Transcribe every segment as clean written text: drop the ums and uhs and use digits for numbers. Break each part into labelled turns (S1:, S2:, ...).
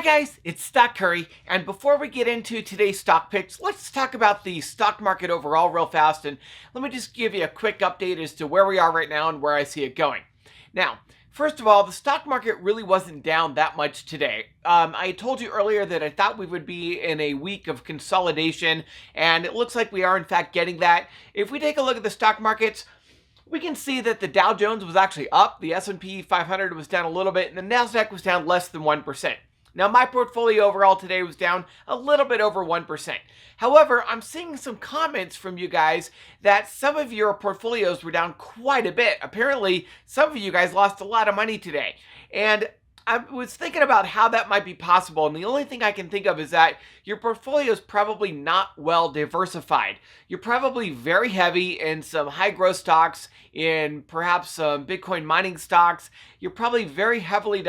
S1: guys, it's Stock Curry, and before we get into today's stock picks, let's talk about the stock market overall real fast, and let me just give you a quick update as to where we are right now and where I see it going. Now, first of all, the stock market really wasn't down that much today. I told you earlier that I thought we would be in a week of consolidation, and it looks like we are in fact getting that. If we take a look at the stock markets, we can see that the Dow Jones was actually up, the S&P 500 was down a little bit, and the Nasdaq was down less than 1%. Now, my portfolio overall today was down a little bit over 1%. However, I'm seeing some comments from you guys that some of your portfolios were down quite a bit. Apparently, some of you guys lost a lot of money today. And I was thinking about how that might be possible, and the only thing I can think of is that your portfolio is probably not well diversified. You're probably very heavy in some high growth stocks, in perhaps some Bitcoin mining stocks. You're probably very heavily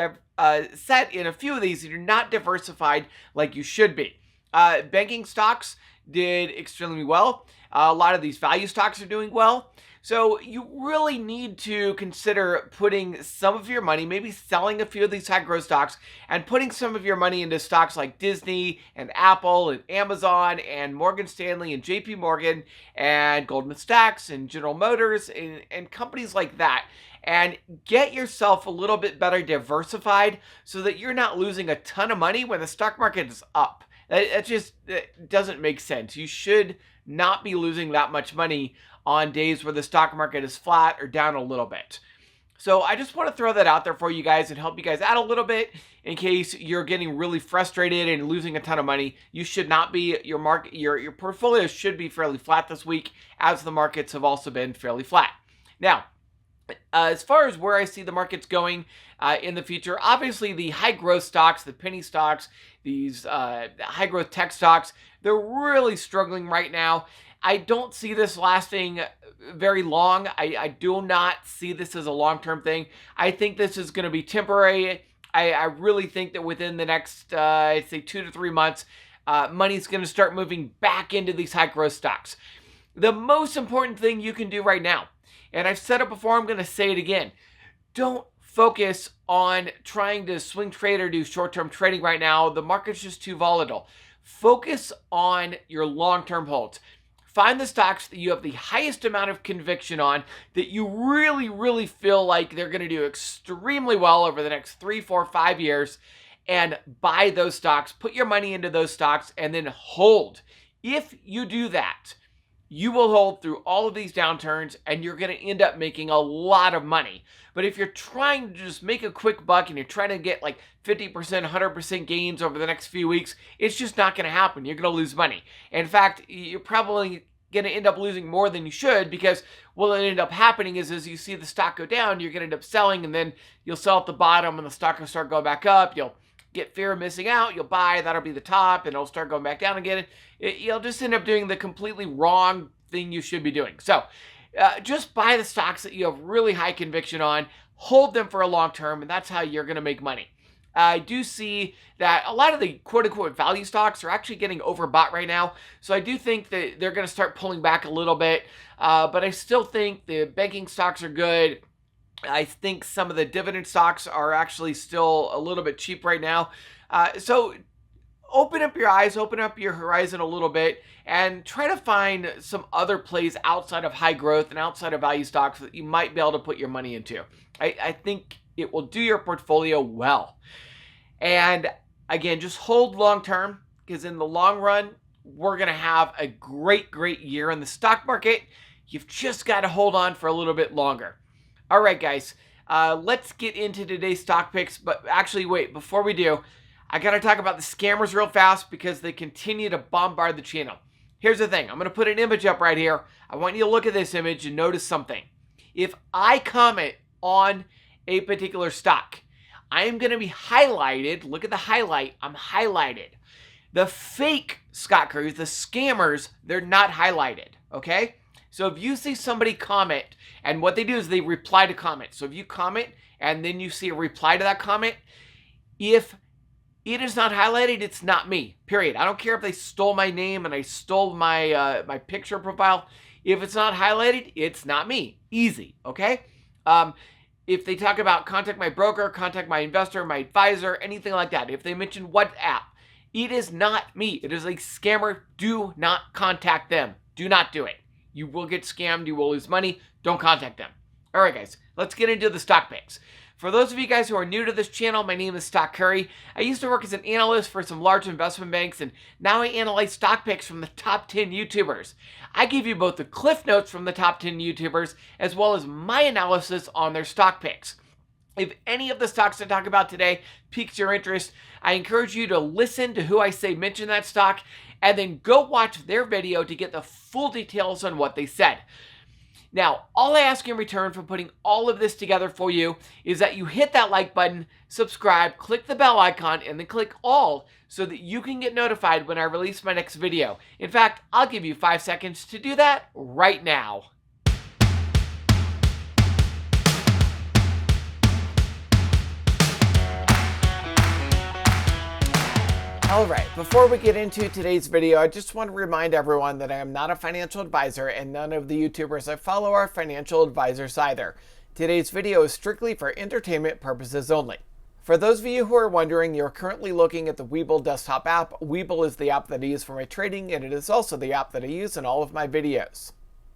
S1: set in a few of these, and you're not diversified like you should be. Banking stocks did extremely well. A lot of these value stocks are doing well. So you really need to consider putting some of your money, maybe selling a few of these high growth stocks and putting some of your money into stocks like Disney and Apple and Amazon and Morgan Stanley and JP Morgan and Goldman Sachs and General Motors and companies like that. And get yourself a little bit better diversified so that you're not losing a ton of money when the stock market is up. That just doesn't make sense. You should not be losing that much money on days where the stock market is flat or down a little bit. So I just want to throw that out there for you guys and help you guys out a little bit in case you're getting really frustrated and losing a ton of money. You should not be. Your portfolio should be fairly flat this week, as the markets have also been fairly flat. Now, as far as where I see the markets going in the future, obviously the high growth stocks, the penny stocks, these high growth tech stocks, they're really struggling right now. I don't see this lasting very long. I do not see this as a long-term thing. I think this is going to be temporary. I really think that within the next, I'd say 2 to 3 months, money's going to start moving back into these high growth stocks. The most important thing you can do right now, and I've said it before, I'm going to say it again. Don't focus on trying to swing trade or do short-term trading right now. The market's just too volatile. Focus on your long-term holds. Find the stocks that you have the highest amount of conviction on, that you really, really feel like they're going to do extremely well over the next 3, 4, 5 years, and buy those stocks. Put your money into those stocks and then hold. If you do that, you will hold through all of these downturns and you're going to end up making a lot of money. But if you're trying to just make a quick buck and you're trying to get like 50%, 100% gains over the next few weeks, it's just not going to happen. You're going to lose money. In fact, you're probably going to end up losing more than you should, because what will end up happening is as you see the stock go down, you're going to end up selling, and then you'll sell at the bottom and the stock will start going back up. You'll get fear of missing out, you'll buy, that'll be the top, and it'll start going back down again. You'll just end up doing the completely wrong thing you should be doing. So just buy the stocks that you have really high conviction on, hold them for a long term, and that's how you're going to make money. I do see that a lot of the quote-unquote value stocks are actually getting overbought right now, so I do think that they're going to start pulling back a little bit, but I still think the banking stocks are good. I think some of the dividend stocks are actually still a little bit cheap right now. So open up your eyes, open up your horizon a little bit, and try to find some other plays outside of high growth and outside of value stocks that you might be able to put your money into. I think it will do your portfolio well. And again, just hold long term, because in the long run, we're going to have a great, great year in the stock market. You've just got to hold on for a little bit longer. All right, guys, let's get into today's stock picks. But actually, wait, before we do, I got to talk about the scammers real fast because they continue to bombard the channel. Here's the thing. I'm going to put an image up right here. I want you to look at this image and notice something. If I comment on a particular stock, I am going to be highlighted. Look at the highlight. I'm highlighted. The fake Scott Currys, the scammers, they're not highlighted, okay? So if you see somebody comment, and what they do is they reply to comments. So if you comment and then you see a reply to that comment, if it is not highlighted, it's not me, period. I don't care if they stole my name and I stole my my picture profile. If it's not highlighted, it's not me. Easy, okay? If they talk about contact my broker, contact my investor, my advisor, anything like that, if they mention WhatsApp, it is not me. It is a scammer. Do not contact them. Do not do it. You will get scammed. You will lose money. Don't contact them. All right, guys, let's get into the stock picks. For those of you guys who are new to this channel, my name is Stock Curry. I used to work as an analyst for some large investment banks, and now I analyze stock picks from the top 10 YouTubers. I give you both the cliff notes from the top 10 YouTubers, as well as my analysis on their stock picks. If any of the stocks I talk about today piques your interest, I encourage you to listen to who I say mention that stock, and then go watch their video to get the full details on what they said. Now, all I ask in return for putting all of this together for you is that you hit that like button, subscribe, click the bell icon, and then click all so that you can get notified when I release my next video. In fact, I'll give you 5 seconds to do that right now. Alright, before we get into today's video, I just want to remind everyone that I am not a financial advisor and none of the YouTubers I follow are financial advisors either. Today's video is strictly for entertainment purposes only. For those of you who are wondering, you're currently looking at the Webull desktop app. Webull is the app that I use for my trading, and it is also the app that I use in all of my videos.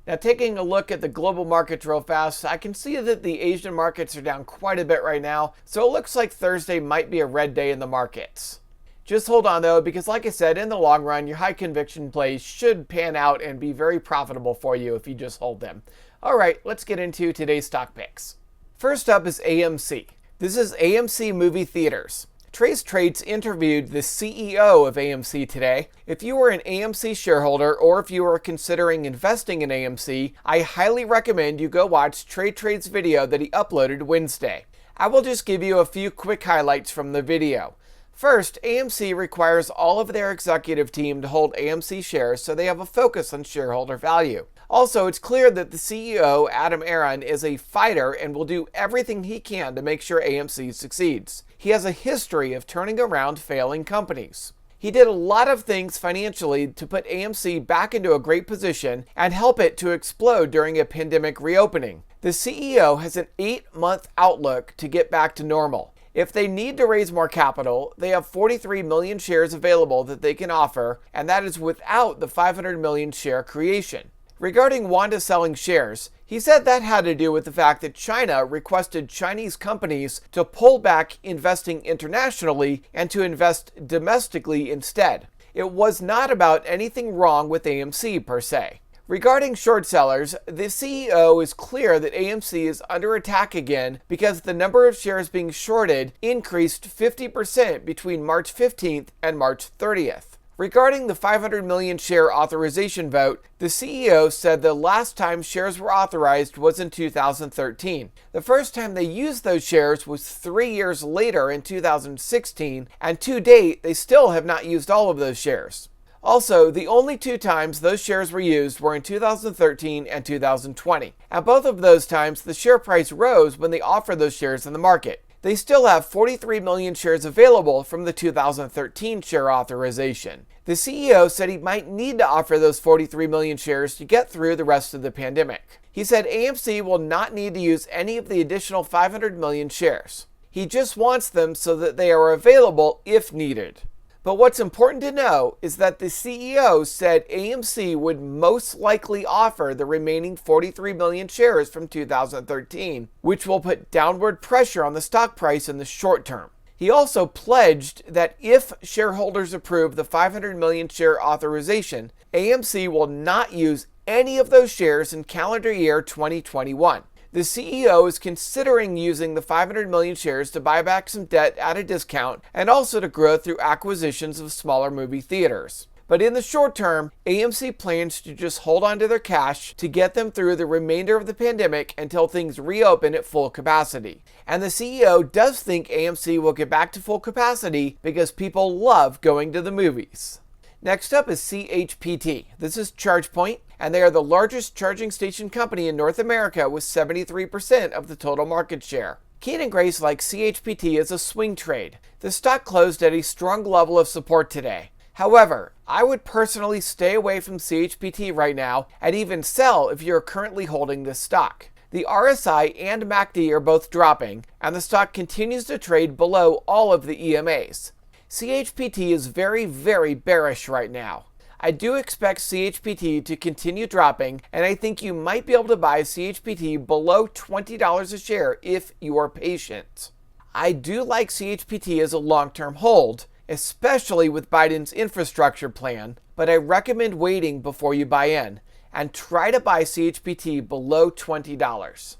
S1: Now, taking a look at the global markets real fast, I can see that the Asian markets are down quite a bit right now, so it looks like Thursday might be a red day in the markets. Just hold on though, because like I said, in the long run, your high conviction plays should pan out and be very profitable for you if you just hold them. All right, let's get into today's stock picks. First up is AMC. This is AMC Movie Theaters. Trace Trades interviewed the CEO of AMC today. If you are an AMC shareholder or if you are considering investing in AMC, I highly recommend you go watch Trade's video that he uploaded Wednesday. I will just give you a few quick highlights from the video. First, AMC requires all of their executive team to hold AMC shares so they have a focus on shareholder value. Also, it's clear that the CEO, Adam Aron, is a fighter and will do everything he can to make sure AMC succeeds. He has a history of turning around failing companies. He did a lot of things financially to put AMC back into a great position and help it to explode during a pandemic reopening. The CEO has an 8-month outlook to get back to normal. If they need to raise more capital, they have 43 million shares available that they can offer, and that is without the 500 million share creation. Regarding Wanda selling shares, he said that had to do with the fact that China requested Chinese companies to pull back investing internationally and to invest domestically instead. It was not about anything wrong with AMC per se. Regarding short sellers, the CEO is clear that AMC is under attack again because the number of shares being shorted increased 50% between March 15th and March 30th. Regarding the 500 million share authorization vote, the CEO said the last time shares were authorized was in 2013. The first time they used those shares was 3 years later in 2016, and to date, they still have not used all of those shares. Also, the only 2 times those shares were used were in 2013 and 2020. At both of those times, the share price rose when they offered those shares in the market. They still have 43 million shares available from the 2013 share authorization. The CEO said he might need to offer those 43 million shares to get through the rest of the pandemic. He said AMC will not need to use any of the additional 500 million shares. He just wants them so that they are available if needed. But what's important to know is that the CEO said AMC would most likely offer the remaining 43 million shares from 2013, which will put downward pressure on the stock price in the short term. He also pledged that if shareholders approve the 500 million share authorization, AMC will not use any of those shares in calendar year 2021. The CEO is considering using the 500 million shares to buy back some debt at a discount and also to grow through acquisitions of smaller movie theaters. But in the short term, AMC plans to just hold on to their cash to get them through the remainder of the pandemic until things reopen at full capacity. And the CEO does think AMC will get back to full capacity because people love going to the movies. Next up is CHPT. This is ChargePoint, and they are the largest charging station company in North America with 73% of the total market share. Keen and Grace likes CHPT as a swing trade. The stock closed at a strong level of support today. However, I would personally stay away from CHPT right now and even sell if you're currently holding this stock. The RSI and MACD are both dropping, and the stock continues to trade below all of the EMAs. CHPT is very, very bearish right now. I do expect CHPT to continue dropping, and I think you might be able to buy CHPT below $20 a share if you are patient. I do like CHPT as a long-term hold, especially with Biden's infrastructure plan, but I recommend waiting before you buy in, and try to buy CHPT below $20.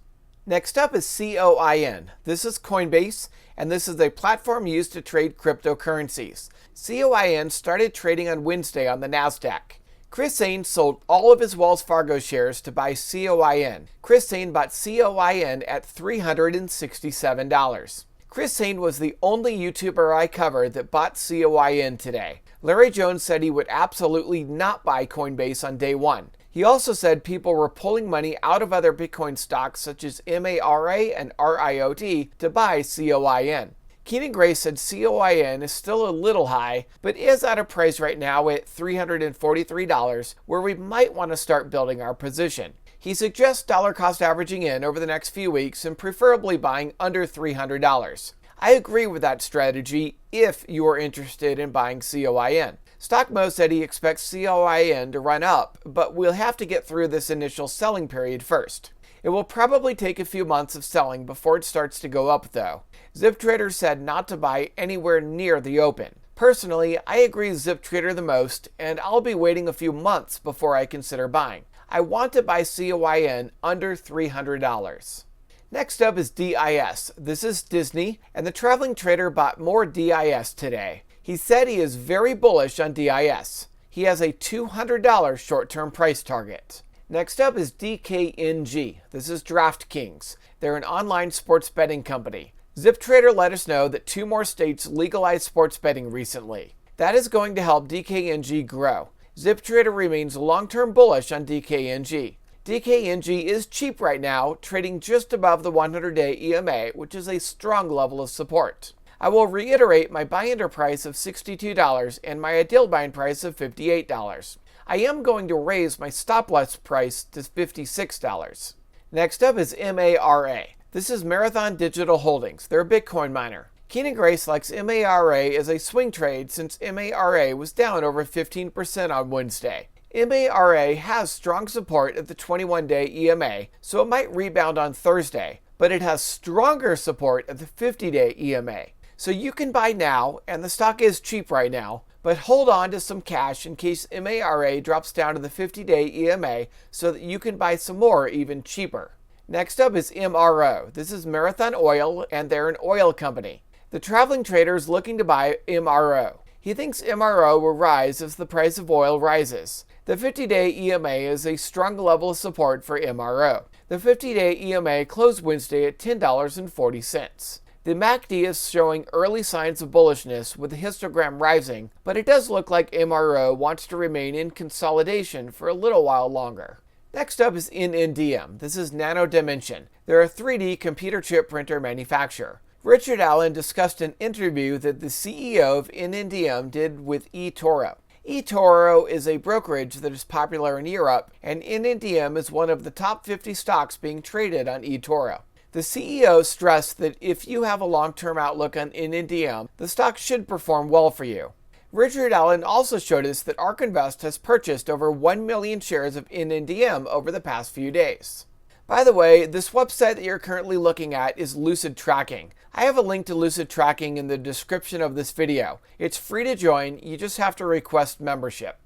S1: Next up is COIN. This is Coinbase, and this is a platform used to trade cryptocurrencies. COIN started trading on Wednesday on the NASDAQ. Chris Sain sold all of his Wells Fargo shares to buy COIN. Chris Sain bought COIN at $367. Chris Sain was the only YouTuber I covered that bought COIN today. Larry Jones said he would absolutely not buy Coinbase on day one. He also said people were pulling money out of other Bitcoin stocks such as MARA and RIOT to buy COIN. Keenan Gray said COIN is still a little high, but is at a price right now at $343 where we might want to start building our position. He suggests dollar cost averaging in over the next few weeks and preferably buying under $300. I agree with that strategy if you are interested in buying COIN. StockMo said he expects COIN to run up, but we'll have to get through this initial selling period first. It will probably take a few months of selling before it starts to go up though. ZipTrader said not to buy anywhere near the open. Personally, I agree with ZipTrader the most, and I'll be waiting a few months before I consider buying. I want to buy COIN under $300. Next up is DIS. This is Disney, and the traveling trader bought more DIS today. He said he is very bullish on DIS. He has a $200 short-term price target. Next up is DKNG. This is DraftKings. They're an online sports betting company. ZipTrader let us know that 2 more states legalized sports betting recently. That is going to help DKNG grow. ZipTrader remains long-term bullish on DKNG. DKNG is cheap right now, trading just above the 100-day EMA, which is a strong level of support. I will reiterate my buy-enter price of $62 and my ideal buying price of $58. I am going to raise my stop-loss price to $56. Next up is MARA. This is Marathon Digital Holdings. They're a Bitcoin miner. Keenan Gray selects MARA as a swing trade since MARA was down over 15% on Wednesday. MARA has strong support at the 21-day EMA, so it might rebound on Thursday, but it has stronger support at the 50-day EMA. So you can buy now, and the stock is cheap right now, but hold on to some cash in case MARA drops down to the 50-day EMA so that you can buy some more even cheaper. Next up is MRO. This is Marathon Oil, and they're an oil company. The traveling trader is looking to buy MRO. He thinks MRO will rise as the price of oil rises. The 50-day EMA is a strong level of support for MRO. The 50-day EMA closed Wednesday at $10.40. The MACD is showing early signs of bullishness with the histogram rising, but it does look like MRO wants to remain in consolidation for a little while longer. Next up is NNDM. This is Nano Dimension. They're a 3D computer chip printer manufacturer. Richard Allen discussed an interview that the CEO of NNDM did with eToro. eToro is a brokerage that is popular in Europe, and NNDM is one of the top 50 stocks being traded on eToro. The CEO stressed that if you have a long-term outlook on NNDM, the stock should perform well for you. Richard Allen also showed us that ARK Invest has purchased over 1 million shares of NNDM over the past few days. By the way, this website that you're currently looking at is Lucid Tracking. I have a link to Lucid Tracking in the description of this video. It's free to join, you just have to request membership.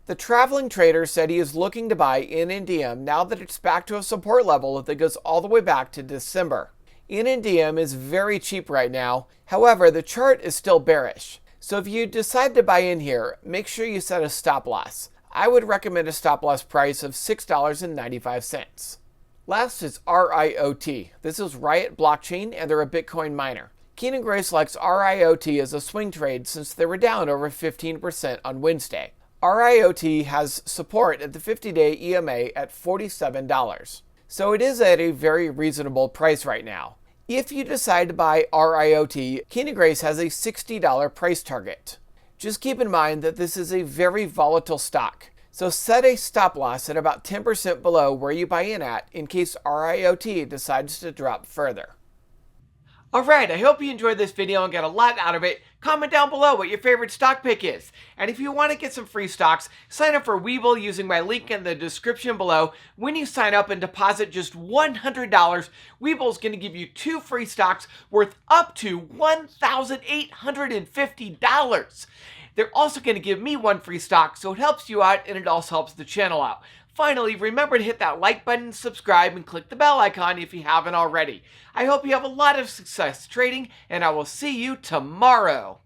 S1: The traveling trader said he is looking to buy NNDM now that it's back to a support level that goes all the way back to December. NNDM is very cheap right now, however the chart is still bearish. So if you decide to buy in here, make sure you set a stop loss. I would recommend a stop loss price of $6.95. Last is RIOT. This is Riot Blockchain, and they're a Bitcoin miner. Keenan Gray selects RIOT as a swing trade since they were down over 15% on Wednesday. RIOT has support at the 50-day EMA at $47. So it is at a very reasonable price right now. If you decide to buy RIOT, Keenan Gray has a $60 price target. Just keep in mind that this is a very volatile stock. So set a stop loss at about 10% below where you buy in at in case RIOT decides to drop further. Alright, I hope you enjoyed this video and got a lot out of it. Comment down below what your favorite stock pick is. And if you want to get some free stocks, sign up for Webull using my link in the description below. When you sign up and deposit just $100, Webull is going to give you 2 free stocks worth up to $1,850. They're also going to give me 1 free stock, so it helps you out and it also helps the channel out. Finally, remember to hit that like button, subscribe, and click the bell icon if you haven't already. I hope you have a lot of success trading, and I will see you tomorrow.